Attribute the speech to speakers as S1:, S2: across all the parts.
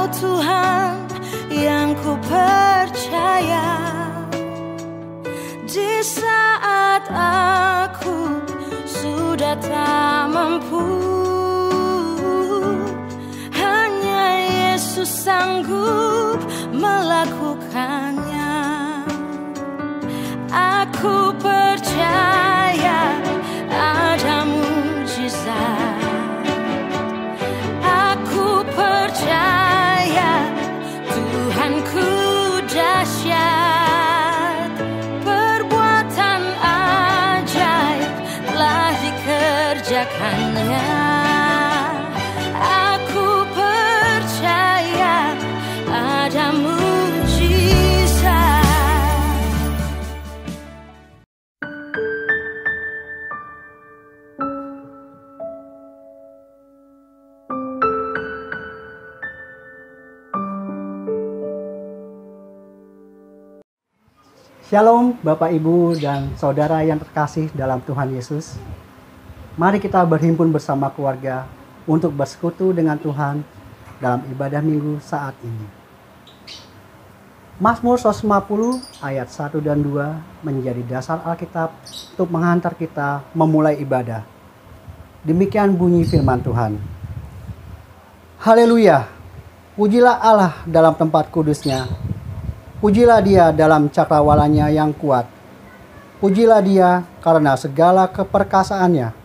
S1: Engkau Tuhan yang ku percaya. Di saat aku sudah tak mampu, hanya Yesus sanggup melakukannya. Aku percaya ada mujizat. Aku percaya Tuhanku dahsyat. Perbuatan ajaib telah dikerjakannya. Aku percaya ada mujizat.
S2: Shalom Bapak Ibu dan Saudara yang terkasih dalam Tuhan Yesus. Mari kita berhimpun bersama keluarga untuk bersekutu dengan Tuhan dalam ibadah minggu saat ini. Mazmur 150 ayat 1 dan 2 menjadi dasar Alkitab untuk menghantar kita memulai ibadah. Demikian bunyi firman Tuhan. Haleluya, pujilah Allah dalam tempat kudusnya. Pujilah Dia dalam cakrawalanya yang kuat. Pujilah Dia karena segala keperkasaannya.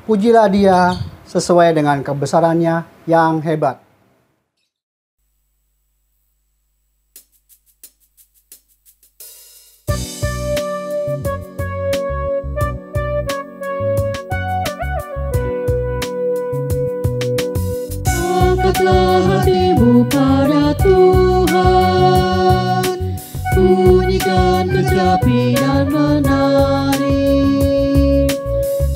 S2: Pujilah Dia sesuai dengan kebesarannya yang hebat.
S3: Angkatlah hatimu pada Tuhan, bunyikan kecapi dan menari.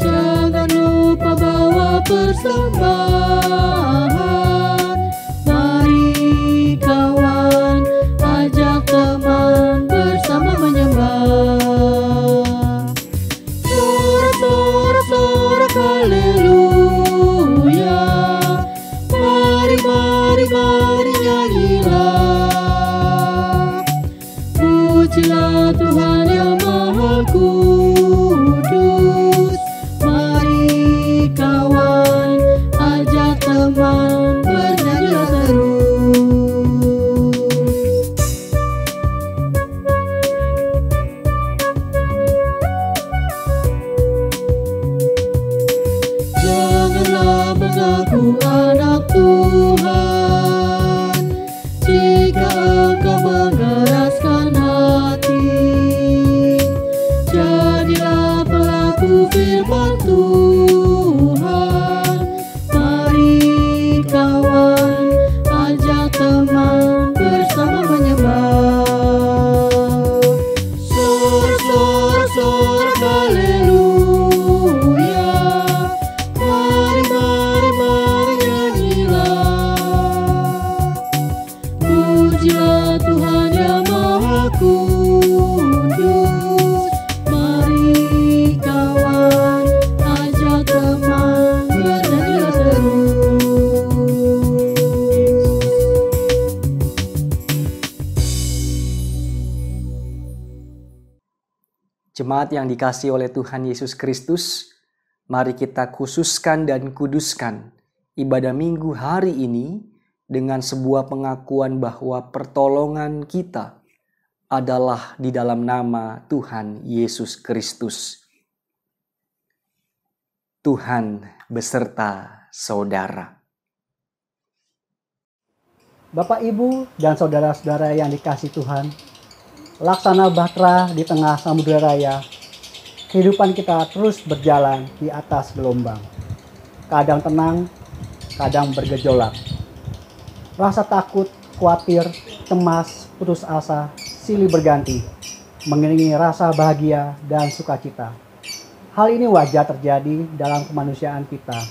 S3: Jangan lupa bawa persembahan. Mari kawan, ajak teman bersama menyembah. Sorak-sorak haleluya. Mari nyanyilah. Pujilah Tuhan yang Maha Kudus. Mari kawan, ajak teman bernyanyilah terus. Janganlah mengaku anak Tuhan jika engkau mengeraskan hati. Jadilah pelaku firman Tuhan. Mari kawan, ajak teman bersama menyembah. Sorak-sorak haleluya. Mari nyanyilah. Pujilah Tuhan yang Maha Kudus. Mari kawan, ajak teman bernyanyilah terus.
S4: Jemaat yang dikasihi oleh Tuhan Yesus Kristus, mari kita khususkan dan kuduskan ibadah minggu hari ini dengan sebuah pengakuan bahwa pertolongan kita adalah di dalam nama Tuhan Yesus Kristus. Tuhan beserta saudara.
S2: Bapak Ibu dan saudara-saudara yang dikasihi Tuhan, laksana bahtera di tengah samudera raya, kehidupan kita terus berjalan di atas gelombang. Kadang tenang, kadang bergejolak. Rasa takut, khawatir, cemas, putus asa, silih berganti, mengiringi rasa bahagia dan sukacita. Hal ini wajar terjadi dalam kemanusiaan kita.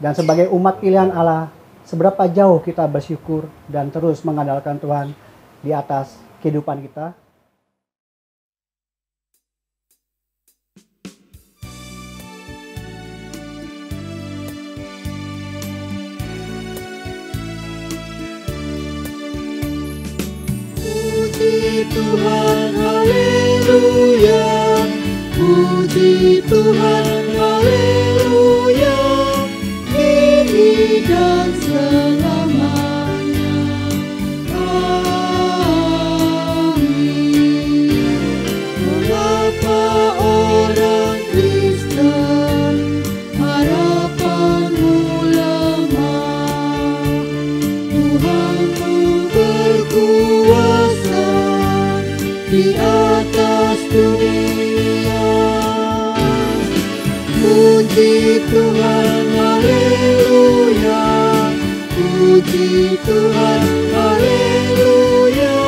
S2: Dan sebagai umat pilihan Allah, seberapa jauh kita bersyukur dan terus mengandalkan Tuhan di atas kehidupan kita.
S3: Puji Tuhan, haleluya. Puji Tuhan, haleluya. Kini dan selamanya. Amin. Mengapa orang Kristen harapanmu lemah? Tuhanmu berkuasa di atas dunia. Puji Tuhan, haleluya. Puji Tuhan, haleluya.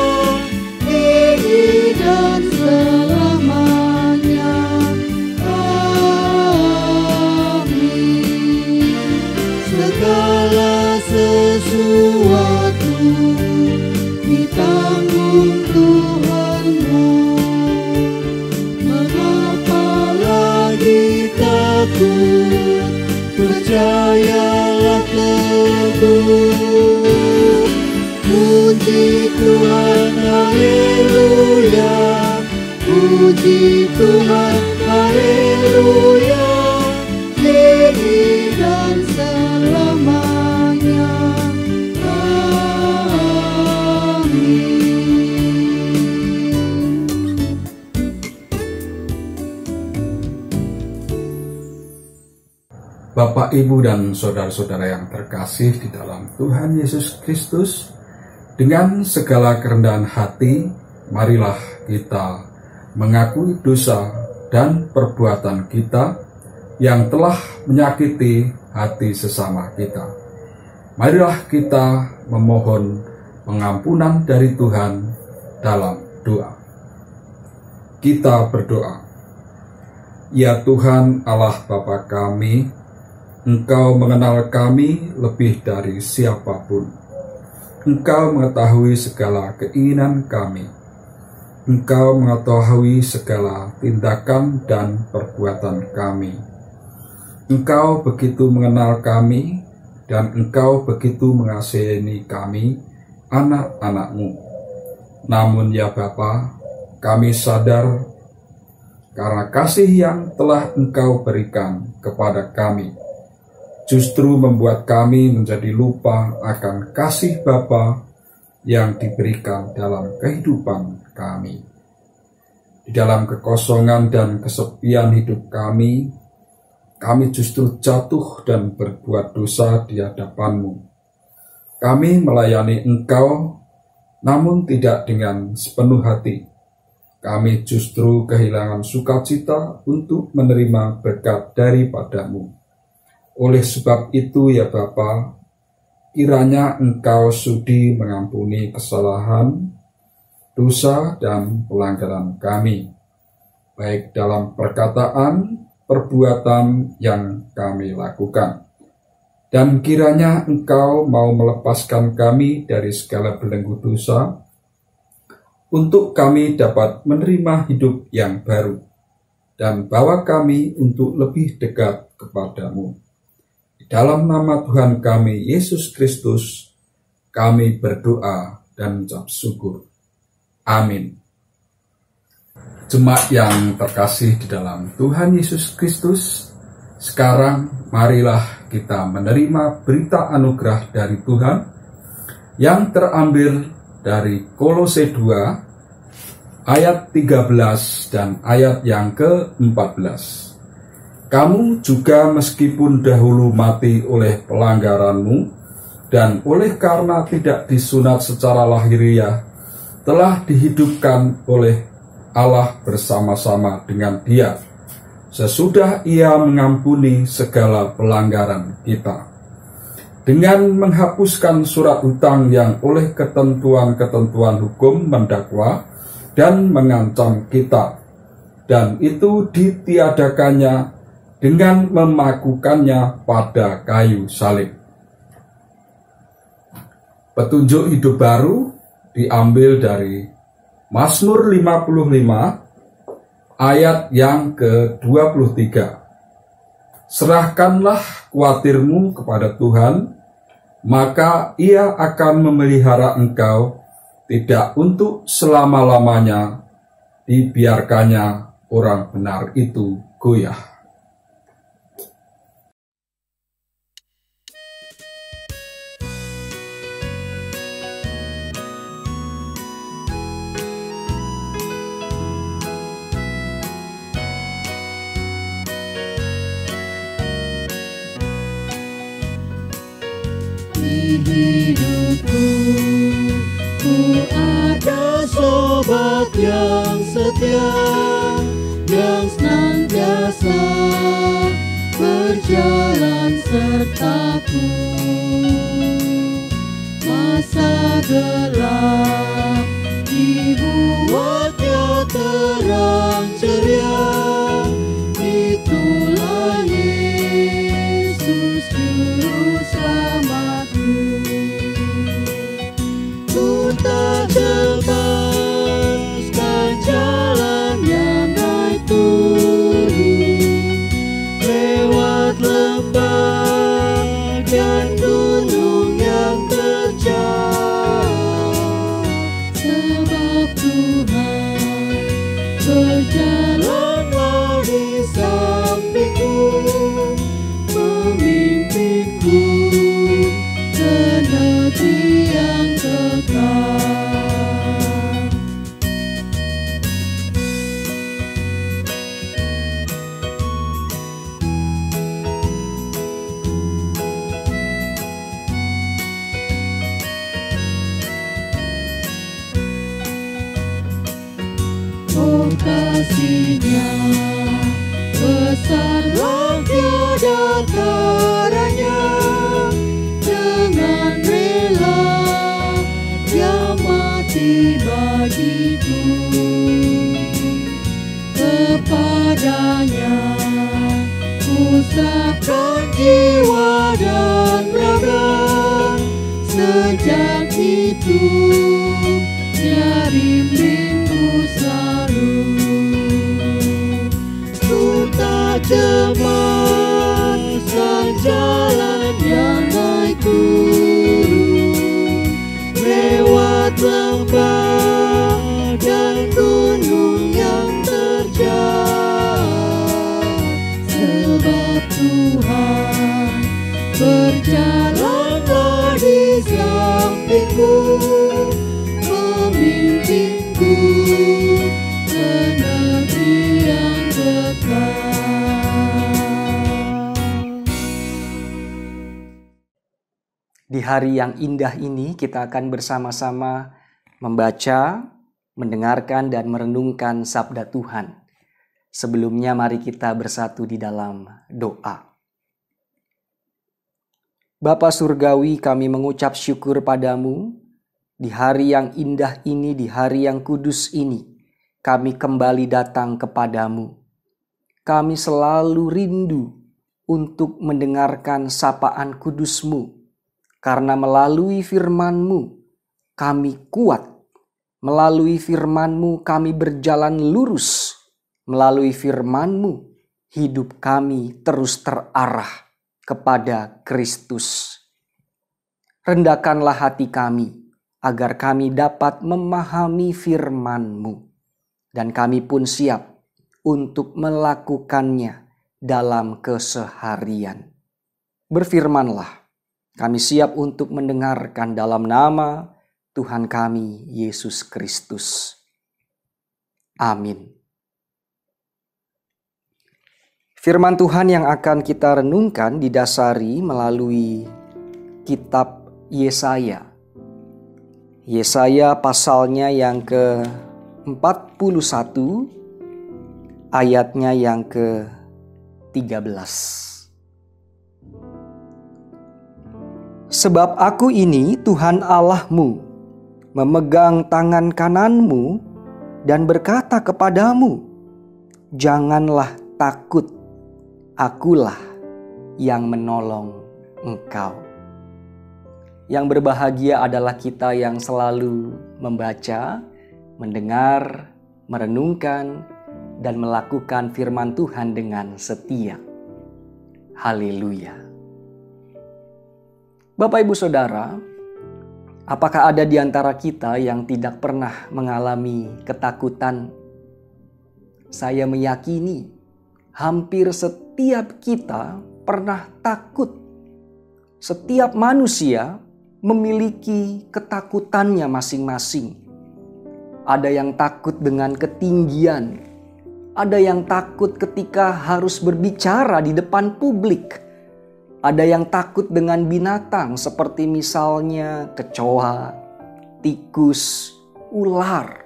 S3: Kini dan selamanya. Amin. Segala sesuatu ditanggung Tuhanmu. Mengapa lagi takut? Percayalah teguh. Puji Tuhan, haleluya. Puji Tuhan, haleluya. Kini dan selamanya.
S5: Bapak, Ibu, dan saudara-saudara yang terkasih di dalam Tuhan Yesus Kristus, dengan segala kerendahan hati, marilah kita mengakui dosa dan perbuatan kita yang telah menyakiti hati sesama kita. Marilah kita memohon pengampunan dari Tuhan dalam doa. Kita berdoa. Ya Tuhan Allah Bapa kami, Engkau mengenal kami lebih dari siapapun. Engkau mengetahui segala keinginan kami. Engkau mengetahui segala tindakan dan perbuatan kami. Engkau begitu mengenal kami, dan Engkau begitu mengasihi kami, anak-anak-Mu. Namun ya Bapa, kami sadar karena kasih yang telah Engkau berikan kepada kami, justru membuat kami menjadi lupa akan kasih Bapa yang diberikan dalam kehidupan kami. Di dalam kekosongan dan kesepian hidup kami justru jatuh dan berbuat dosa di hadapan-Mu. Kami melayani Engkau, namun tidak dengan sepenuh hati. Kami justru kehilangan sukacita untuk menerima berkat daripada-Mu. Oleh sebab itu ya Bapa, kiranya Engkau sudi mengampuni kesalahan, dosa, dan pelanggaran kami, baik dalam perkataan, perbuatan yang kami lakukan. Dan kiranya Engkau mau melepaskan kami dari segala belenggu dosa, untuk kami dapat menerima hidup yang baru, dan bawa kami untuk lebih dekat kepadamu. Dalam nama Tuhan kami, Yesus Kristus, kami berdoa dan mengucap syukur. Amin. Jemaat yang terkasih di dalam Tuhan Yesus Kristus, sekarang marilah kita menerima berita anugerah dari Tuhan yang terambil dari Kolose 2, ayat 13 dan ayat yang ke-14. Kamu juga meskipun dahulu mati oleh pelanggaranmu dan oleh karena tidak disunat secara lahiriah, telah dihidupkan oleh Allah bersama-sama dengan Dia, sesudah Ia mengampuni segala pelanggaran kita, dengan menghapuskan surat hutang yang oleh ketentuan-ketentuan hukum mendakwa dan mengancam kita, dan itu ditiadakannya dengan memakukannya pada kayu salib. Petunjuk hidup baru diambil dari Mazmur 55 ayat yang ke-23. Serahkanlah khawatirmu kepada Tuhan, maka Ia akan memelihara engkau. tidak untuk selama-lamanya dibiarkannya orang benar itu goyah.
S3: Hidupku, ku ada sobat yang setia, yang senantiasa berjalan sertaku. Masa gelap dibuatnya terang ceria, itulah Yesus Juru Selamatku. Ku tak lepaskan jalan yang naik turun, lewat lembah dan gunung yang terjal, sebab Tuhan berjalanlah di sampingku, memimpinku ke negeri yang kekal. Oh, kasih-Nya besarlah tiada taranya, dengan rela Dia mati bagiku. Kepadanya ku serahkan jiwa dan raga, sejak itu Dia bimbingku selalu. Ku tak cemaskan jalan yang naik turun, lewat lembah dan gunung yang terjal, sebab Tuhan berjalanlah di sampingku, memimpinku ke negeri yang kekal.
S4: Di hari yang indah ini kita akan bersama-sama membaca, mendengarkan dan merenungkan sabda Tuhan. Sebelumnya mari kita bersatu di dalam doa. Bapa Surgawi, kami mengucap syukur padamu. Di hari yang indah ini, di hari yang kudus ini, kami kembali datang kepadamu. Kami selalu rindu untuk mendengarkan sapaan kudus-Mu, karena melalui firman-Mu kami kuat, melalui firman-Mu kami berjalan lurus, melalui firman-Mu hidup kami terus terarah kepada Kristus. Rendahkanlah hati kami, agar kami dapat memahami firman-Mu, dan kami pun siap untuk melakukannya dalam keseharian. Berfirmanlah, kami siap untuk mendengarkan dalam nama Tuhan kami, Yesus Kristus. Amin. Firman Tuhan yang akan kita renungkan didasari melalui kitab Yesaya. Yesaya pasalnya yang ke-41, ayatnya yang ke-13. Sebab aku ini Tuhan Allahmu, memegang tangan kananmu dan berkata kepadamu, janganlah takut, akulah yang menolong engkau. Yang berbahagia adalah kita yang selalu membaca, mendengar, merenungkan, dan melakukan firman Tuhan dengan setia. Haleluya. Bapak Ibu Saudara, Apakah ada di antara kita yang tidak pernah mengalami ketakutan? Saya meyakini hampir setiap kita pernah takut. Setiap manusia memiliki ketakutannya masing-masing. Ada yang takut dengan ketinggian, ada yang takut ketika harus berbicara di depan publik. Ada yang takut dengan binatang seperti misalnya kecoa, tikus, ular.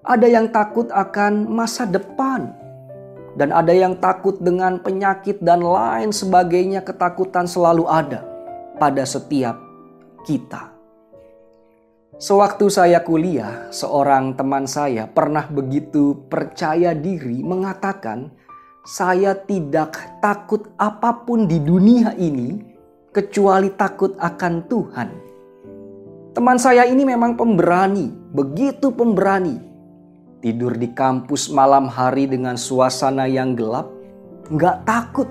S4: Ada yang takut akan masa depan. Dan ada yang takut dengan penyakit dan lain sebagainya. Ketakutan selalu ada pada setiap kita. Sewaktu saya kuliah, seorang teman saya pernah begitu percaya diri mengatakan, "Saya tidak takut apapun di dunia ini kecuali takut akan Tuhan." Teman saya ini memang pemberani, begitu pemberani. Tidur di kampus malam hari dengan suasana yang gelap, nggak takut.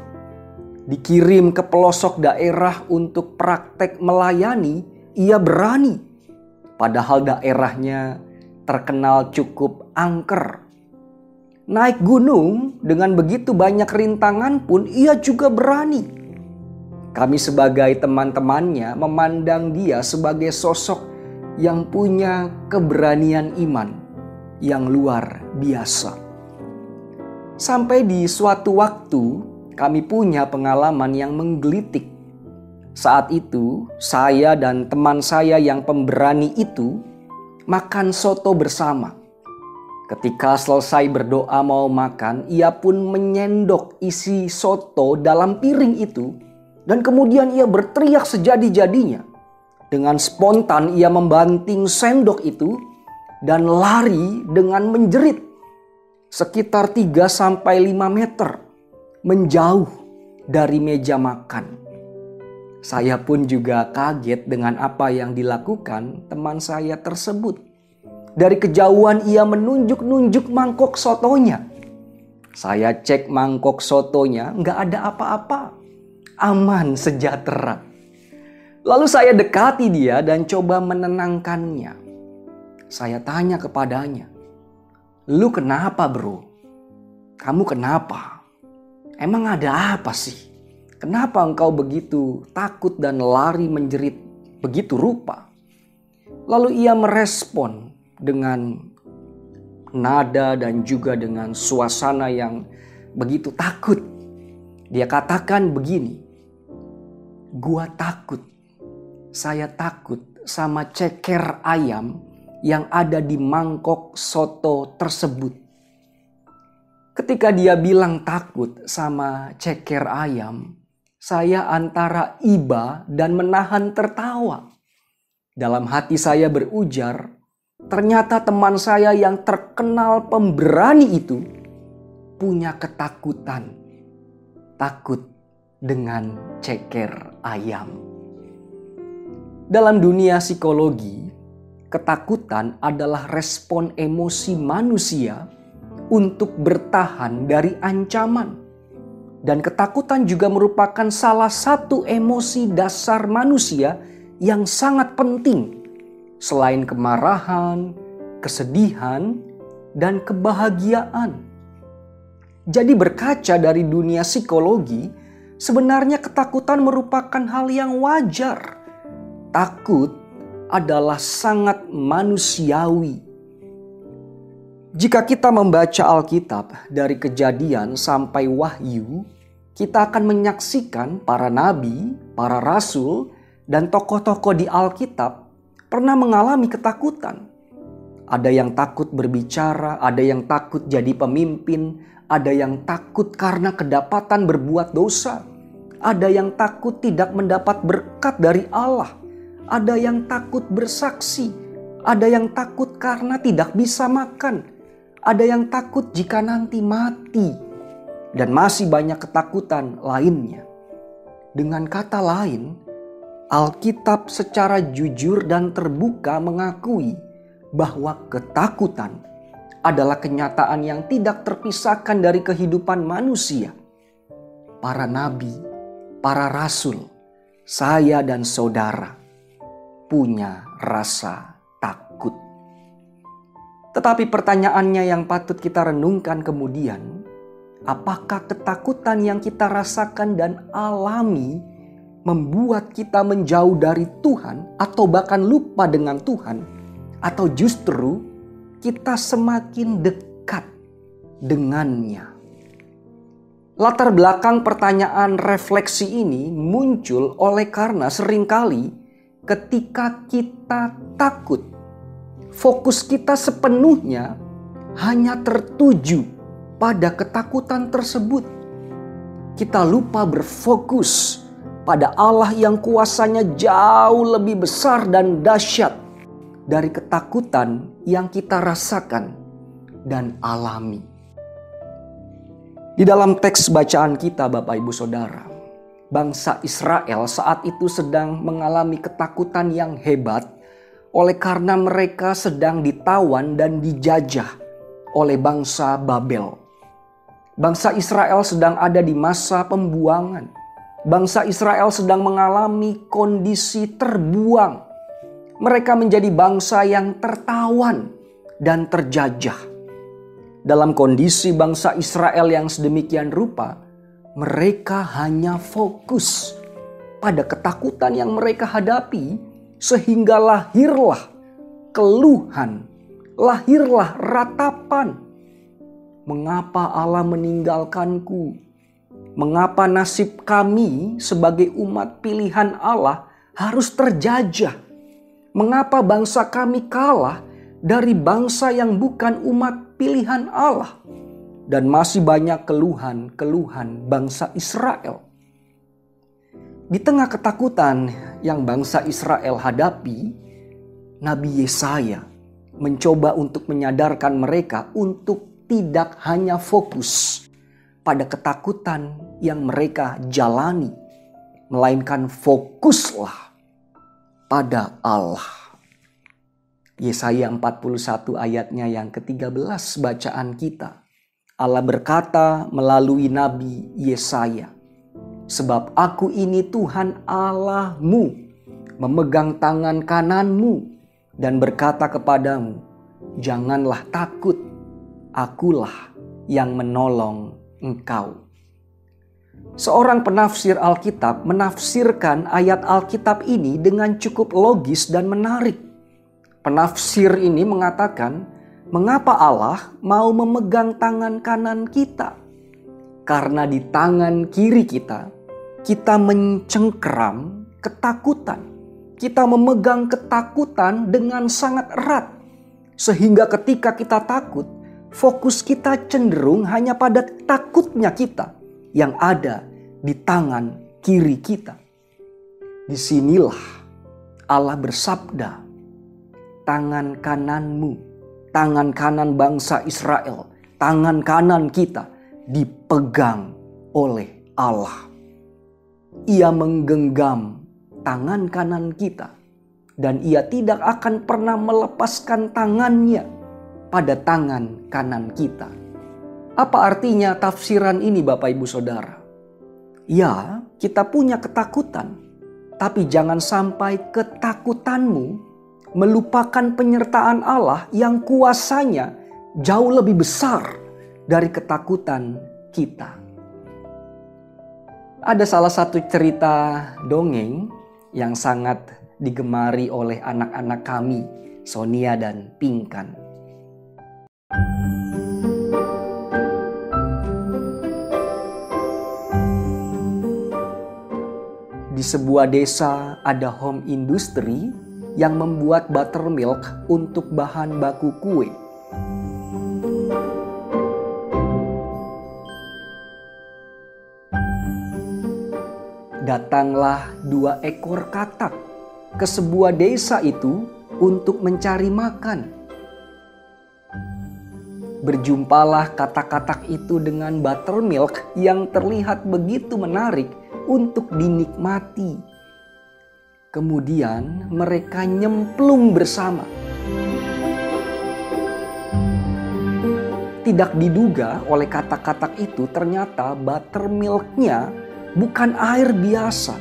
S4: Dikirim ke pelosok daerah untuk praktek melayani, ia berani. Padahal daerahnya terkenal cukup angker. Naik gunung dengan begitu banyak rintangan pun ia juga berani. Kami sebagai teman-temannya memandang dia sebagai sosok yang punya keberanian iman yang luar biasa. Sampai di suatu waktu kami punya pengalaman yang menggelitik. Saat itu saya dan teman saya yang pemberani itu makan soto bersama. Ketika selesai berdoa mau makan, ia pun menyendok isi soto dalam piring itu. Dan kemudian ia berteriak sejadi-jadinya. Dengan spontan ia membanting sendok itu dan lari dengan menjerit. Sekitar 3-5 meter menjauh dari meja makan. Saya pun juga kaget dengan apa yang dilakukan teman saya tersebut. Dari kejauhan ia menunjuk-nunjuk mangkok sotonya. Saya cek mangkok sotonya, nggak ada apa-apa. Aman, sejahtera. Lalu saya dekati dia dan coba menenangkannya. Saya tanya kepadanya, "Lu kenapa bro? Kamu kenapa? Emang ada apa sih? Kenapa engkau begitu takut dan lari menjerit begitu rupa?" Lalu ia merespon dengan nada dan juga dengan suasana yang begitu takut. Dia katakan begini, "Gua takut. Saya takut sama ceker ayam yang ada di mangkok soto tersebut." Ketika dia bilang takut sama ceker ayam, saya antara iba dan menahan tertawa. Dalam hati saya berujar, ternyata teman saya yang terkenal pemberani itu punya ketakutan. Takut dengan ceker ayam. Dalam dunia psikologi, ketakutan adalah respon emosi manusia untuk bertahan dari ancaman. Dan ketakutan juga merupakan salah satu emosi dasar manusia yang sangat penting. Selain kemarahan, kesedihan, dan kebahagiaan. Jadi berkaca dari dunia psikologi, sebenarnya ketakutan merupakan hal yang wajar. Takut adalah sangat manusiawi. Jika kita membaca Alkitab dari Kejadian sampai Wahyu, kita akan menyaksikan para nabi, para rasul, dan tokoh-tokoh di Alkitab pernah mengalami ketakutan. Ada yang takut berbicara, ada yang takut jadi pemimpin, ada yang takut karena kedapatan berbuat dosa, ada yang takut tidak mendapat berkat dari Allah, ada yang takut bersaksi, ada yang takut karena tidak bisa makan, ada yang takut jika nanti mati, dan masih banyak ketakutan lainnya. Dengan kata lain, Alkitab secara jujur dan terbuka mengakui bahwa ketakutan adalah kenyataan yang tidak terpisahkan dari kehidupan manusia. Para nabi, para rasul, saya dan saudara. punya rasa takut. Tetapi pertanyaannya yang patut kita renungkan kemudian, apakah ketakutan yang kita rasakan dan alami membuat kita menjauh dari Tuhan atau bahkan lupa dengan Tuhan, atau justru kita semakin dekat dengannya? Latar belakang pertanyaan refleksi ini muncul oleh karena seringkali ketika kita takut, fokus kita sepenuhnya hanya tertuju pada ketakutan tersebut. Kita lupa berfokus pada Allah yang kuasanya jauh lebih besar dan dahsyat dari ketakutan yang kita rasakan dan alami. Di dalam teks bacaan kita, Bapak Ibu Saudara, bangsa Israel saat itu sedang mengalami ketakutan yang hebat oleh karena mereka sedang ditawan dan dijajah oleh bangsa Babel. Bangsa Israel sedang ada di masa pembuangan. Bangsa Israel sedang mengalami kondisi terbuang. Mereka menjadi bangsa yang tertawan dan terjajah. Dalam kondisi bangsa Israel yang sedemikian rupa, mereka hanya fokus pada ketakutan yang mereka hadapi, sehingga lahirlah keluhan, lahirlah ratapan. Mengapa Allah meninggalkanku? Mengapa nasib kami sebagai umat pilihan Allah harus terjajah? Mengapa bangsa kami kalah dari bangsa yang bukan umat pilihan Allah? Dan masih banyak keluhan-keluhan bangsa Israel. Di tengah ketakutan yang bangsa Israel hadapi, Nabi Yesaya mencoba untuk menyadarkan mereka untuk tidak hanya fokus pada ketakutan yang mereka jalani, melainkan fokuslah pada Allah. Yesaya 41 ayatnya yang ke-13 bacaan kita. Allah berkata melalui Nabi Yesaya, "Sebab aku ini Tuhan Allahmu, memegang tangan kananmu dan berkata kepadamu, janganlah takut, akulah yang menolong engkau." Seorang penafsir Alkitab menafsirkan ayat Alkitab ini dengan cukup logis dan menarik. Penafsir ini mengatakan, mengapa Allah mau memegang tangan kanan kita? Karena di tangan kiri kita mencengkeram ketakutan. Kita memegang ketakutan dengan sangat erat. Sehingga ketika kita takut, fokus kita cenderung hanya pada takutnya kita yang ada di tangan kiri kita. Disinilah Allah bersabda, tangan kananmu, tangan kanan bangsa Israel, tangan kanan kita dipegang oleh Allah. Ia menggenggam tangan kanan kita dan ia tidak akan pernah melepaskan tangannya pada tangan kanan kita. Apa artinya tafsiran ini, Bapak Ibu Saudara? Ya, kita punya ketakutan, tapi jangan sampai ketakutanmu melupakan penyertaan Allah yang kuasanya jauh lebih besar dari ketakutan kita. Ada salah satu cerita dongeng yang sangat digemari oleh anak-anak kami, Sonia dan Pinkan. Di sebuah desa ada home industry yang membuat buttermilk untuk bahan baku kue. Datanglah 2 ekor katak ke sebuah desa itu untuk mencari makan. Berjumpalah katak-katak itu dengan buttermilk yang terlihat begitu menarik untuk dinikmati. Kemudian mereka nyemplung bersama. Tidak diduga oleh katak-katak itu, ternyata buttermilknya bukan air biasa,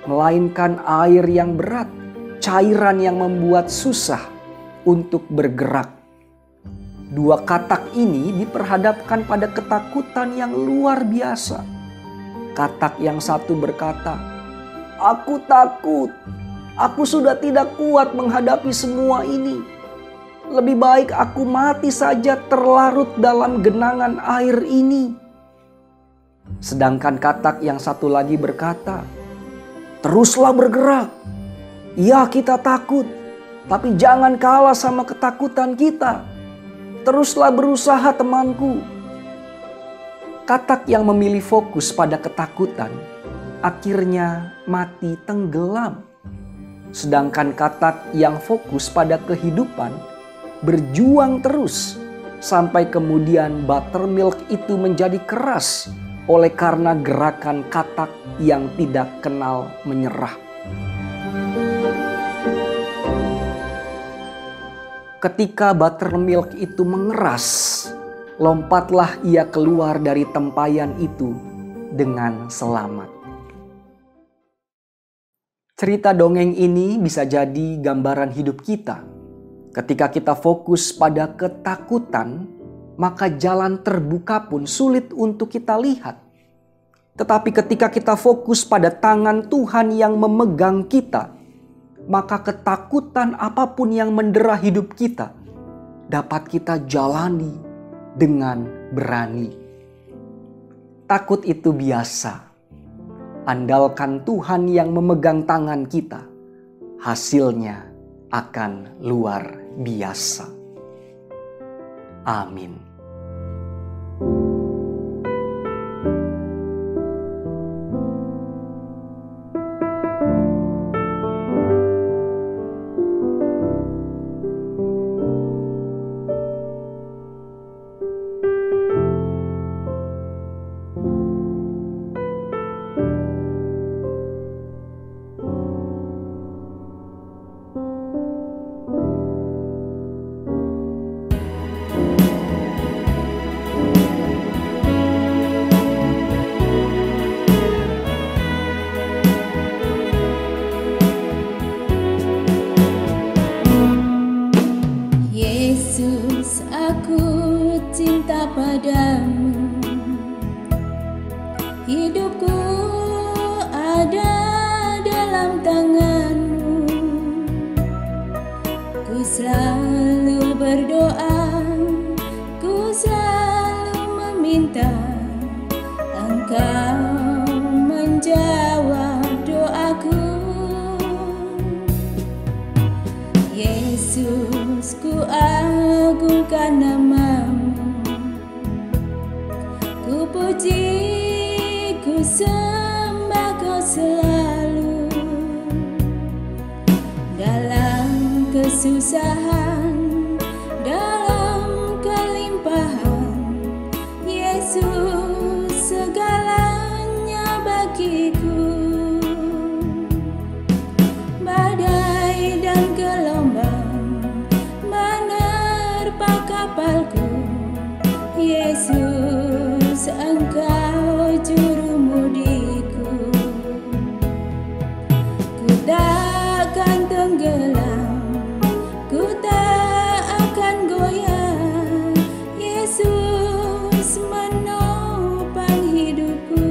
S4: melainkan air yang berat, cairan yang membuat susah untuk bergerak. Dua katak ini diperhadapkan pada ketakutan yang luar biasa. Katak yang satu berkata, "Aku takut, aku sudah tidak kuat menghadapi semua ini. Lebih baik aku mati saja terlarut dalam genangan air ini." Sedangkan katak yang satu lagi berkata, "Teruslah bergerak. Ya, kita takut, tapi jangan kalah sama ketakutan kita. Teruslah berusaha, temanku." Katak yang memilih fokus pada ketakutan akhirnya mati tenggelam. Sedangkan katak yang fokus pada kehidupan berjuang terus sampai kemudian buttermilk itu menjadi keras oleh karena gerakan katak yang tidak kenal menyerah. Ketika buttermilk itu mengeras, lompatlah ia keluar dari tempayan itu dengan selamat. Cerita dongeng ini bisa jadi gambaran hidup kita. Ketika kita fokus pada ketakutan, maka jalan terbuka pun sulit untuk kita lihat. Tetapi ketika kita fokus pada tangan Tuhan yang memegang kita, maka ketakutan apapun yang mendera hidup kita dapat kita jalani dengan berani. Takut itu biasa. Andalkan Tuhan yang memegang tangan kita, hasilnya akan luar biasa. Amin.
S1: Yesus, aku cinta padamu. Hidupku ada dalam tanganmu. Ku selalu berdoa, ku selalu meminta Engkau menjawab doaku. Yesus, ku agungkan namamu. Ku puji, ku sembah Kau selalu. Dalam kesusahan, dalam kelimpahan, Yesus segalanya bagiku. Badai dan gelombang menerpa kapalku, Yesus, Engkau jurumudiku. Ku takkan tenggelam, ku tak akan goyah, Yesus menopang hidupku.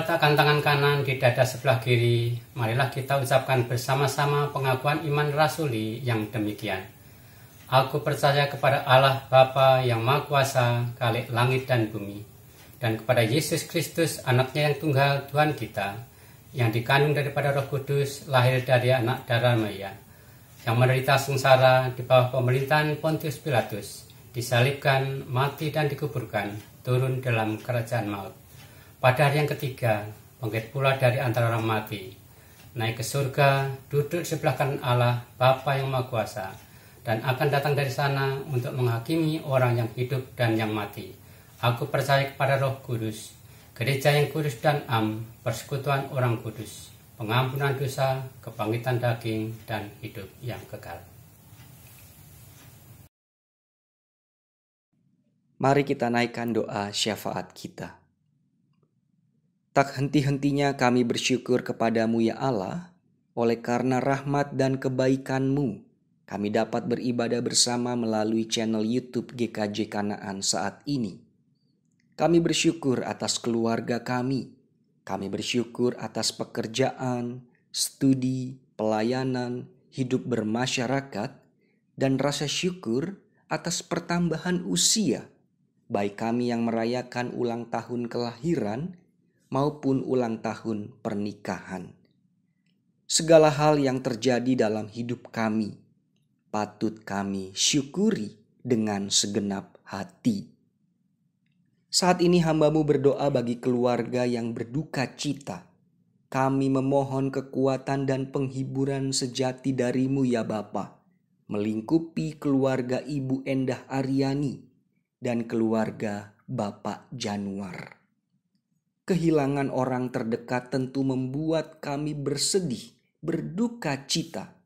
S6: meletakkan tangan kanan di dada sebelah kiri, marilah kita ucapkan bersama-sama pengakuan iman rasuli yang demikian. Aku percaya kepada Allah Bapa yang Maha Kuasa, Khalik langit dan bumi, dan kepada Yesus Kristus, anaknya yang tunggal Tuhan kita, yang dikandung daripada Roh Kudus, lahir dari anak darah Maria, yang menderita sengsara di bawah pemerintahan Pontius Pilatus, disalibkan, mati dan dikuburkan, turun dalam kerajaan maut. Pada hari yang ketiga, bangkit pula dari antara orang mati, naik ke surga, duduk sebelah kanan Allah, Bapa yang Maha Kuasa, dan akan datang dari sana untuk menghakimi orang yang hidup dan yang mati. Aku percaya kepada Roh Kudus, gereja yang kudus dan persekutuan orang kudus, pengampunan dosa, kebangkitan daging, dan hidup yang kekal.
S4: Mari kita naikkan doa syafaat kita. Tak henti-hentinya kami bersyukur kepadamu ya Allah, oleh karena rahmat dan kebaikan-Mu, kami dapat beribadah bersama melalui channel YouTube GKJ Kanaan saat ini. Kami bersyukur atas keluarga kami bersyukur atas pekerjaan, studi, pelayanan, hidup bermasyarakat, dan rasa syukur atas pertambahan usia, baik kami yang merayakan ulang tahun kelahiran maupun ulang tahun pernikahan. Segala hal yang terjadi dalam hidup kami patut kami syukuri dengan segenap hati. Saat ini hamba-Mu berdoa bagi keluarga yang berduka cita. Kami memohon kekuatan dan penghiburan sejati dari-Mu ya Bapa, melingkupi keluarga Ibu Endah Aryani dan keluarga Bapak Januar. Kehilangan orang terdekat tentu membuat kami bersedih, berduka cita.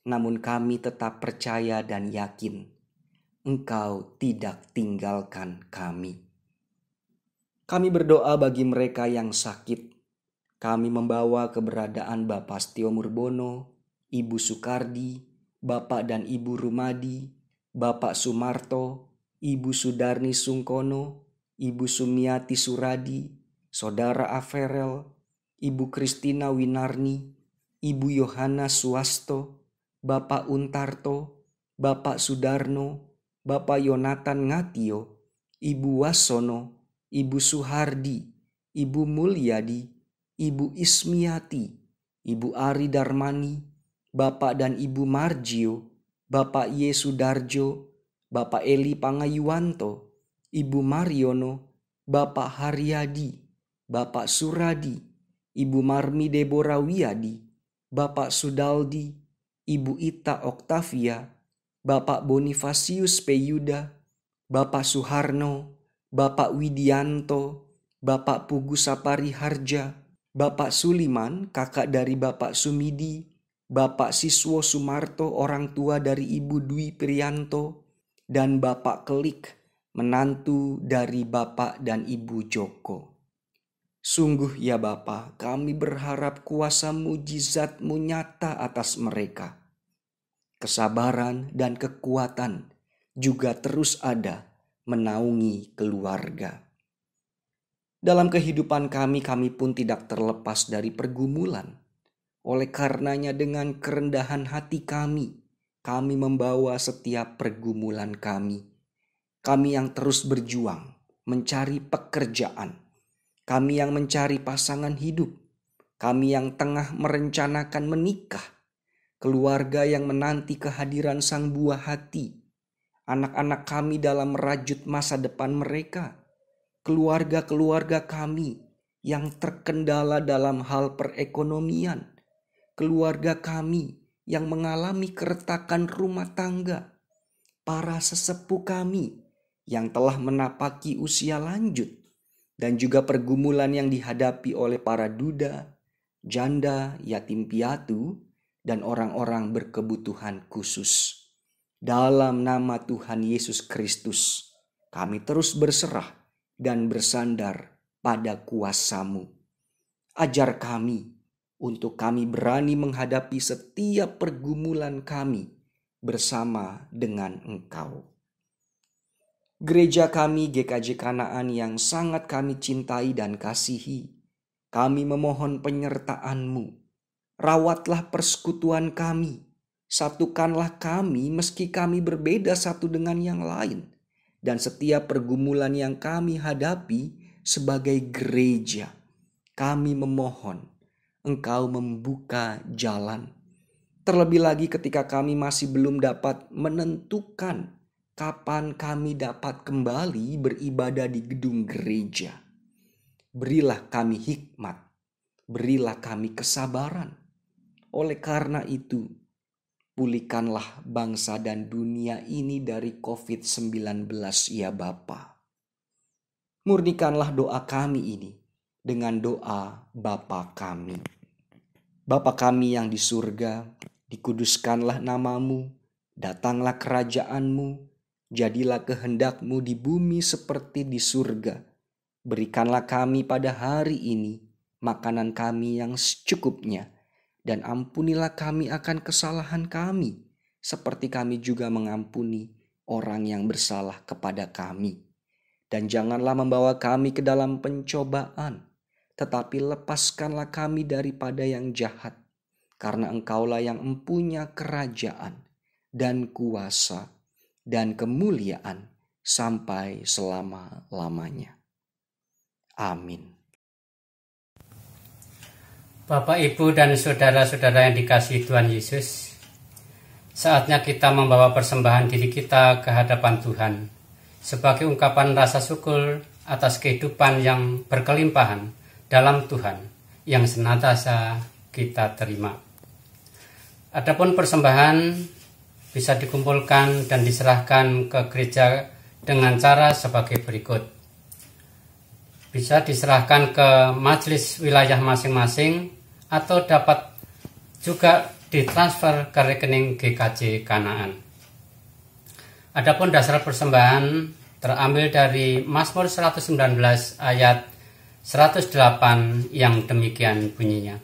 S4: Namun kami tetap percaya dan yakin Engkau tidak tinggalkan kami. Kami berdoa bagi mereka yang sakit. Kami membawa keberadaan Bapak Setio Murbono, Ibu Sukardi, Bapak dan Ibu Rumadi, Bapak Sumarto, Ibu Sudarni Sungkono, Ibu Sumiati Suradi, Saudara Averel, Ibu Kristina Winarni, Ibu Yohana Suwasto, Bapak Untarto, Bapak Sudarno, Bapak Yonatan Ngatio, Ibu Wasono, Ibu Suhardi, Ibu Mulyadi, Ibu Ismiati, Ibu Ari Darmani, Bapak dan Ibu Margio, Bapak Yesudarjo, Bapak Eli Pangayuwanto, Ibu Mariono, Bapak Haryadi, Bapak Suradi, Ibu Marmi Deborah Wiyadi, Bapak Sudaldi, Ibu Ita Oktavia, Bapak Bonifasius Peyuda, Bapak Suharno, Bapak Widianto, Bapak Pugu Sapari Harja, Bapak Suliman, kakak dari Bapak Sumidi, Bapak Siswo Sumarto, orang tua dari Ibu Dwi Priyanto, dan Bapak Kelik, menantu dari Bapak dan Ibu Joko. Sungguh ya Bapa, kami berharap kuasa mujizat-Mu nyata atas mereka. Kesabaran dan kekuatan juga terus ada menaungi keluarga. Dalam kehidupan kami pun tidak terlepas dari pergumulan. Oleh karenanya dengan kerendahan hati kami membawa setiap pergumulan kami. Kami yang terus berjuang, mencari pekerjaan. Kami yang mencari pasangan hidup, kami yang tengah merencanakan menikah, keluarga yang menanti kehadiran sang buah hati, anak-anak kami dalam merajut masa depan mereka, keluarga-keluarga kami yang terkendala dalam hal perekonomian, keluarga kami yang mengalami keretakan rumah tangga, para sesepuh kami yang telah menapaki usia lanjut, dan juga pergumulan yang dihadapi oleh para duda, janda, yatim piatu, dan orang-orang berkebutuhan khusus. Dalam nama Tuhan Yesus Kristus, kami terus berserah dan bersandar pada kuasa-Mu. Ajar kami untuk kami berani menghadapi setiap pergumulan kami bersama dengan Engkau. Gereja kami GKJ Kanaan yang sangat kami cintai dan kasihi, Kami memohon penyertaan-Mu. Rawatlah persekutuan kami. Satukanlah kami meski kami berbeda satu dengan yang lain. Dan setiap pergumulan yang kami hadapi sebagai gereja, kami memohon Engkau membuka jalan. Terlebih lagi ketika kami masih belum dapat menentukan kapan kami dapat kembali beribadah di gedung gereja. Berilah kami hikmat, berilah kami kesabaran. Oleh karena itu, pulihkanlah bangsa dan dunia ini dari COVID-19 ya Bapa. Murnikanlah doa kami ini dengan doa Bapa kami. Bapa kami yang di surga, dikuduskanlah nama-Mu, datanglah kerajaan-Mu, jadilah kehendak-Mu di bumi seperti di surga. Berikanlah kami pada hari ini makanan kami yang secukupnya, dan ampunilah kami akan kesalahan kami, seperti kami juga mengampuni orang yang bersalah kepada kami. Dan janganlah membawa kami ke dalam pencobaan, tetapi lepaskanlah kami daripada yang jahat, karena Engkaulah yang mempunyai kerajaan dan kuasa dan kemuliaan sampai selama-lamanya. Amin.
S6: Bapak, Ibu, dan saudara-saudara yang dikasihi Tuhan Yesus, saatnya kita membawa persembahan diri kita ke hadapan Tuhan sebagai ungkapan rasa syukur atas kehidupan yang berkelimpahan dalam Tuhan yang senantiasa kita terima. Adapun persembahan bisa dikumpulkan dan diserahkan ke gereja dengan cara sebagai berikut. Bisa diserahkan ke majelis wilayah masing-masing atau dapat juga ditransfer ke rekening GKJ Kanaan. Adapun dasar persembahan terambil dari Mazmur 119 ayat 108 yang demikian bunyinya.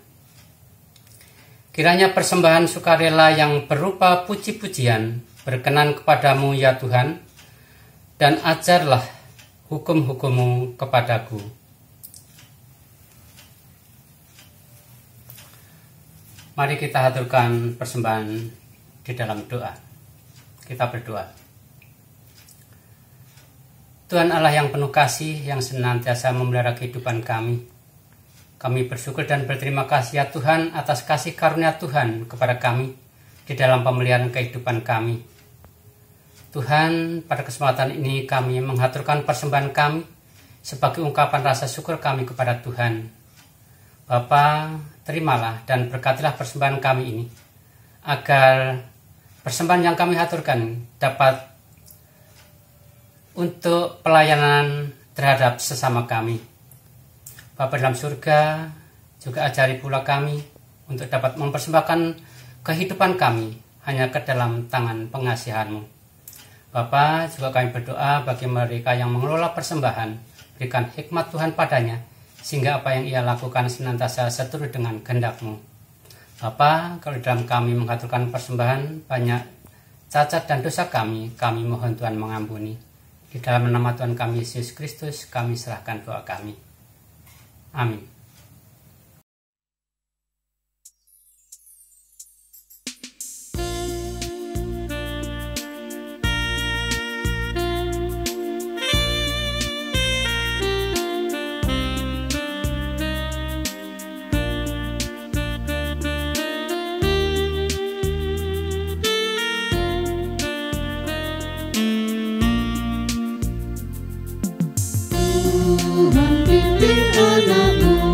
S6: Kiranya persembahan sukarela yang berupa puji-pujian berkenan kepadamu ya Tuhan, dan ajarlah hukum-hukum-Mu kepadaku. Mari kita haturkan persembahan di dalam doa. Kita berdoa. Tuhan Allah yang penuh kasih, yang senantiasa memelihara kehidupan kami. Kami bersyukur dan berterima kasih ya Tuhan atas kasih karunia Tuhan kepada kami di dalam pemeliharaan kehidupan kami. Tuhan, pada kesempatan ini kami menghaturkan persembahan kami sebagai ungkapan rasa syukur kami kepada Tuhan. Bapa, terimalah dan berkatilah persembahan kami ini, agar persembahan yang kami haturkan dapat untuk pelayanan terhadap sesama kami. Bapa dalam surga, juga ajari pula kami untuk dapat mempersembahkan kehidupan kami hanya ke dalam tangan pengasihan-Mu. Bapa, juga kami berdoa bagi mereka yang mengelola persembahan, berikan hikmat Tuhan padanya, sehingga apa yang ia lakukan senantiasa seturut dengan kehendak-Mu. Bapa, kalau dalam kami mengaturkan persembahan banyak cacat dan dosa kami mohon Tuhan mengampuni. Di dalam nama Tuhan kami Yesus Kristus, kami serahkan doa kami. Amin.
S3: Tuhan pimpin anakmu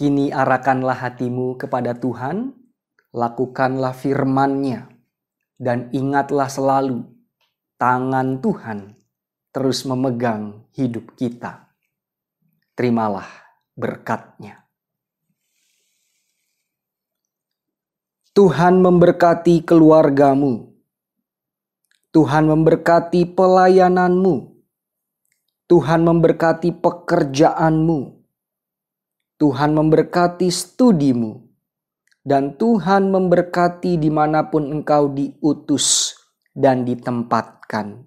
S4: Kini arahkanlah hatimu kepada Tuhan, lakukanlah firman-Nya, dan ingatlah selalu tangan Tuhan terus memegang hidup kita. Terimalah berkat-Nya. Tuhan memberkati keluargamu. Tuhan memberkati pelayananmu. Tuhan memberkati pekerjaanmu. Tuhan memberkati studimu, dan Tuhan memberkati dimanapun engkau diutus dan ditempatkan.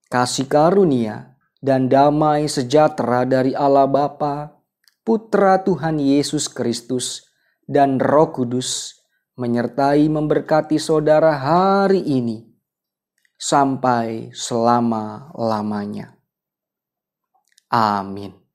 S4: Kasih karunia dan damai sejahtera dari Allah Bapa, Putra Tuhan Yesus Kristus, dan Roh Kudus menyertai memberkati saudara hari ini sampai selama-lamanya. Amin.